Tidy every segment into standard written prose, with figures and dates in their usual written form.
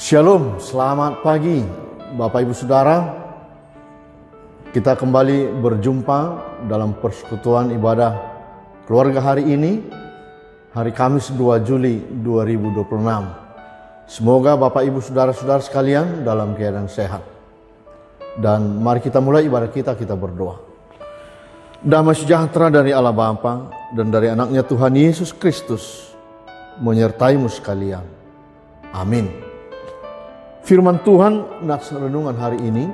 Shalom, selamat pagi Bapak Ibu Saudara. Kita kembali berjumpa dalam persekutuan ibadah keluarga hari ini, hari Kamis 2 Juli 2026. Semoga Bapak Ibu Saudara-saudara sekalian dalam keadaan sehat. Dan mari kita mulai ibadah kita berdoa. Damai sejahtera dari Allah Bapa dan dari anaknya Tuhan Yesus Kristus menyertaimu sekalian. Amin. Firman Tuhan nats renungan hari ini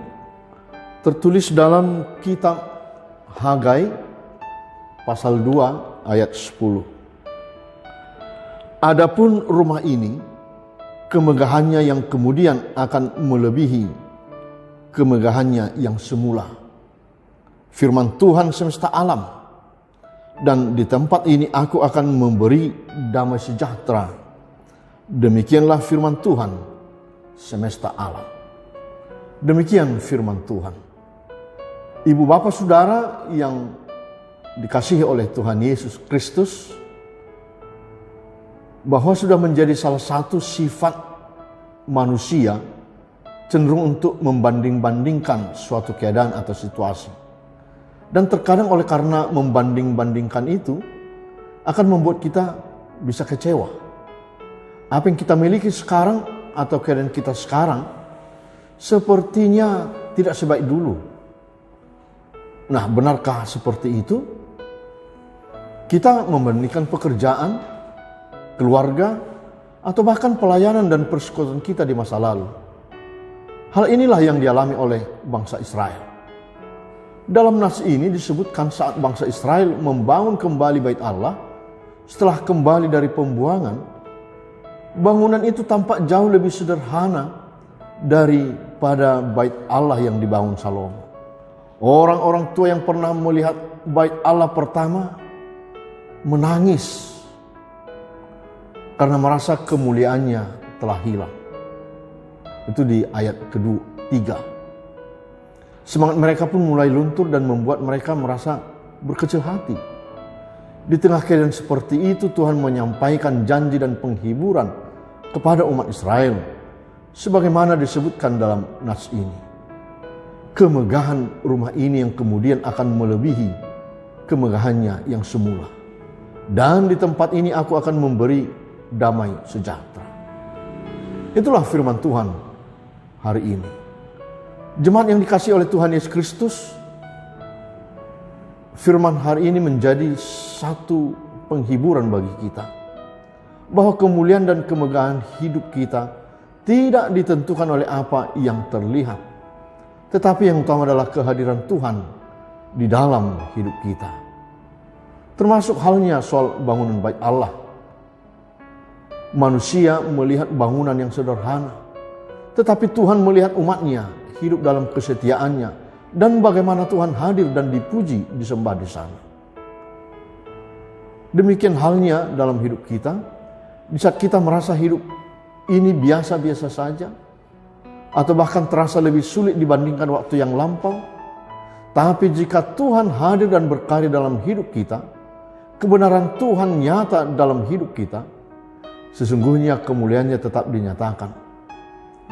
tertulis dalam kitab Hagai pasal 2 ayat 10. Adapun rumah ini, kemegahannya yang kemudian akan melebihi kemegahannya yang semula. Firman Tuhan semesta alam. Dan di tempat ini aku akan memberi damai sejahtera. Demikianlah firman Tuhan semesta alam. Demikian firman Tuhan. Ibu bapak saudara yang dikasihi oleh Tuhan Yesus Kristus, bahwa sudah menjadi salah satu sifat manusia cenderung untuk membanding-bandingkan suatu keadaan atau situasi. Dan terkadang oleh karena membanding-bandingkan itu akan membuat kita bisa kecewa. Apa yang kita miliki sekarang atau keadaan kita sekarang sepertinya tidak sebaik dulu. Nah, benarkah seperti itu? Kita membandingkan pekerjaan, keluarga, atau bahkan pelayanan dan persekutuan kita di masa lalu. Hal inilah yang dialami oleh bangsa Israel. Dalam nas ini disebutkan saat bangsa Israel membangun kembali bait Allah setelah kembali dari pembuangan, bangunan itu tampak jauh lebih sederhana daripada bait Allah yang dibangun Salomo. Orang-orang tua yang pernah melihat bait Allah pertama menangis karena merasa kemuliaannya telah hilang. Itu di ayat kedua, 3. Semangat mereka pun mulai luntur dan membuat mereka merasa berkecil hati. Di tengah keadaan seperti itu, Tuhan menyampaikan janji dan penghiburan kepada umat Israel, sebagaimana disebutkan dalam nas ini. Kemegahan rumah ini yang kemudian akan melebihi kemegahannya yang semula. Dan di tempat ini aku akan memberi damai sejahtera. Itulah firman Tuhan hari ini. Jemaat yang dikasihi oleh Tuhan Yesus Kristus, firman hari ini menjadi satu penghiburan bagi kita, bahwa kemuliaan dan kemegahan hidup kita tidak ditentukan oleh apa yang terlihat, tetapi yang utama adalah kehadiran Tuhan di dalam hidup kita. Termasuk halnya soal bangunan bait Allah. Manusia melihat bangunan yang sederhana, tetapi Tuhan melihat umatnya hidup dalam kesetiaannya, dan bagaimana Tuhan hadir dan dipuji, disembah di sana. Demikian halnya dalam hidup kita. Di saat kita merasa hidup ini biasa-biasa saja, atau bahkan terasa lebih sulit dibandingkan waktu yang lampau, tapi jika Tuhan hadir dan berkarya dalam hidup kita, kebenaran Tuhan nyata dalam hidup kita, sesungguhnya kemuliaannya tetap dinyatakan.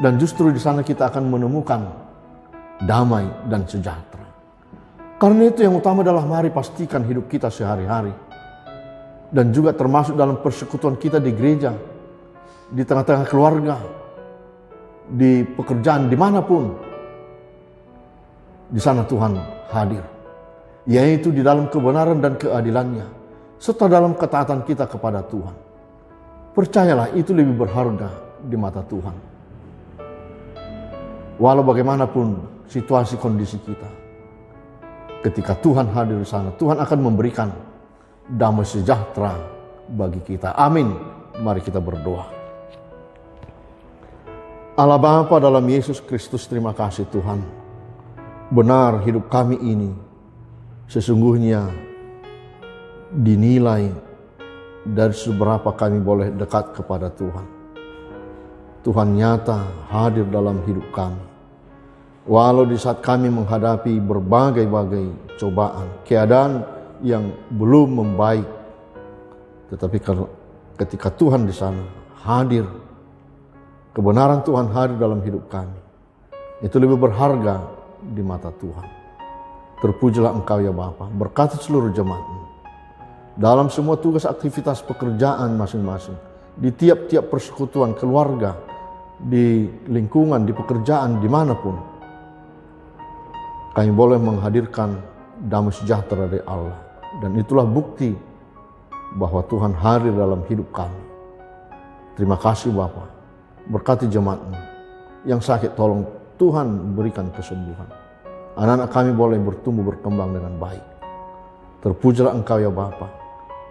Dan justru di sana kita akan menemukan damai dan sejahtera. Karena itu yang utama adalah mari pastikan hidup kita sehari-hari, dan juga termasuk dalam persekutuan kita di gereja, di tengah-tengah keluarga, di pekerjaan, dimanapun. Di sana Tuhan hadir, yaitu di dalam kebenaran dan keadilannya, serta dalam ketaatan kita kepada Tuhan. Percayalah, itu lebih berharga di mata Tuhan. Walau bagaimanapun situasi kondisi kita, ketika Tuhan hadir di sana, Tuhan akan memberikan damai sejahtera bagi kita. Amin. Mari kita berdoa. Allah Bapa dalam Yesus Kristus, terima kasih Tuhan. Benar hidup kami ini sesungguhnya dinilai dari seberapa kami boleh dekat kepada Tuhan. Tuhan nyata hadir dalam hidup kami. Walau di saat kami menghadapi berbagai-bagai cobaan, keadaan yang belum membaik, tetapi ketika Tuhan di sana hadir kebenaran Tuhan hadir dalam hidup kami. Itu lebih berharga di mata Tuhan. Terpujilah Engkau ya Bapa, berkati seluruh jemaat-Mu dalam semua tugas aktivitas pekerjaan masing-masing, di tiap-tiap persekutuan keluarga, di lingkungan, di pekerjaan, dimanapun. Kami boleh menghadirkan damai sejahtera dari Allah. Dan itulah bukti bahwa Tuhan hadir dalam hidup kami. Terima kasih Bapa. Berkati jemaat-Mu. Yang sakit tolong Tuhan berikan kesembuhan. Anak-anak kami boleh bertumbuh berkembang dengan baik. Terpujilah Engkau ya Bapa.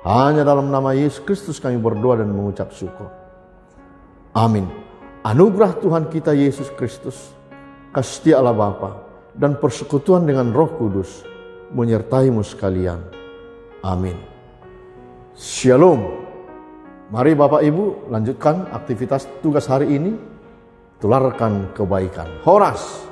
Hanya dalam nama Yesus Kristus kami berdoa dan mengucap syukur. Amin. Anugerah Tuhan kita Yesus Kristus, kasih setia Allah Bapa, dan persekutuan dengan Roh Kudus menyertai-mu sekalian. Amin. Shalom. Mari Bapak Ibu lanjutkan aktivitas tugas hari ini. Tularkan kebaikan. Horas.